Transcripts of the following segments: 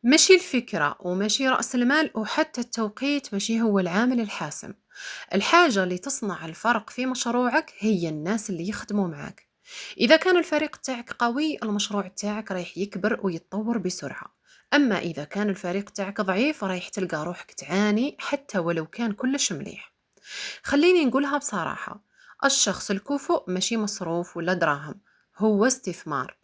ماشي الفكرة وماشي رأس المال وحتى التوقيت ماشي هو العامل الحاسم. الحاجة اللي تصنع الفرق في مشروعك هي الناس اللي يخدموا معاك. إذا كان الفريق تاعك قوي المشروع تاعك رايح يكبر ويتطور بسرعة. أما إذا كان الفريق تاعك ضعيف رايح تلقى روحك تعاني حتى ولو كان كلش مليح. خليني نقولها بصراحة، الشخص الكفؤ ماشي مصروف ولا دراهم، هو استثمار.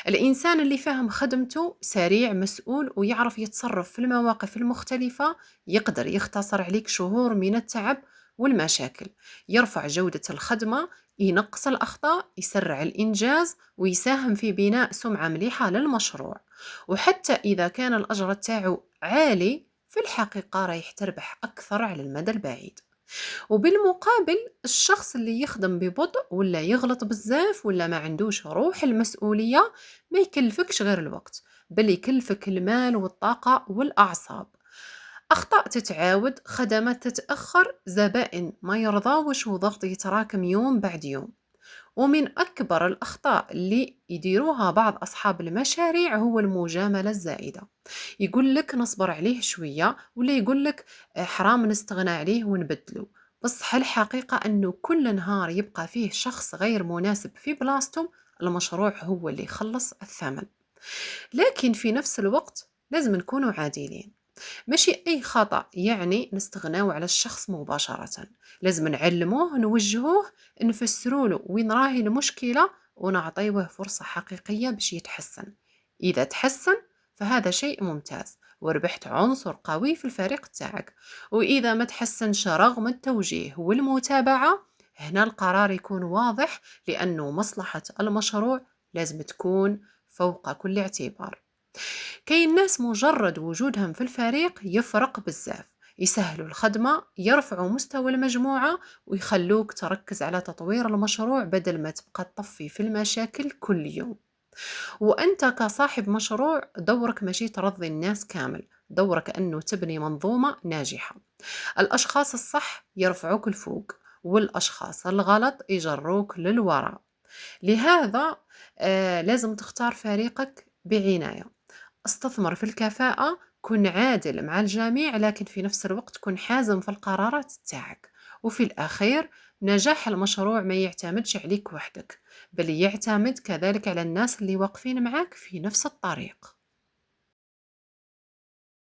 الإنسان اللي فاهم خدمته سريع مسؤول ويعرف يتصرف في المواقف المختلفة يقدر يختصر عليك شهور من التعب والمشاكل، يرفع جودة الخدمة، ينقص الأخطاء، يسرع الإنجاز ويساهم في بناء سمعة مليحة للمشروع. وحتى إذا كان الأجر تاعو عالي في الحقيقة رايح تربح أكثر على المدى البعيد. وبالمقابل الشخص اللي يخدم ببطء ولا يغلط بزاف ولا ما عندوش روح المسؤولية ما يكلفكش غير الوقت، بل يكلفك المال والطاقة والأعصاب. أخطاء تتعاود، خدمات تتأخر، زبائن ما يرضاوش وضغط يتراكم يوم بعد يوم. ومن أكبر الأخطاء اللي يديروها بعض أصحاب المشاريع هو المجاملة الزائدة. يقول لك نصبر عليه شوية ولا يقول لك حرام نستغنى عليه ونبدله. بصح الحقيقة أنه كل نهار يبقى فيه شخص غير مناسب في بلاصتهم المشروع هو اللي يخلص الثمن. لكن في نفس الوقت لازم نكونوا عادلين، ماشي أي خطأ يعني نستغناو على الشخص مباشرة. لازم نعلموه نوجهوه نفسروله وين راهي المشكلة ونعطيوه فرصة حقيقية باش يتحسن. إذا تحسن فهذا شيء ممتاز وربحت عنصر قوي في الفريق تاعك. وإذا ما تحسنش رغم التوجيه والمتابعة هنا القرار يكون واضح، لأنه مصلحة المشروع لازم تكون فوق كل اعتبار. كاين ناس مجرد وجودهم في الفريق يفرق بزاف، يسهلوا الخدمة، يرفعوا مستوى المجموعة ويخلوك تركز على تطوير المشروع بدل ما تبقى تطفي في المشاكل كل يوم. وأنت كصاحب مشروع دورك ماشي ترضي الناس كامل، دورك أنه تبني منظومة ناجحة. الأشخاص الصح يرفعوك لفوق والأشخاص الغلط يجروك للوراء. لهذا لازم تختار فريقك بعناية، استثمر في الكفاءة، كن عادل مع الجميع لكن في نفس الوقت كن حازم في القرارات تاعك. وفي الأخير نجاح المشروع ما يعتمدش عليك وحدك، بل يعتمد كذلك على الناس اللي واقفين معك في نفس الطريق.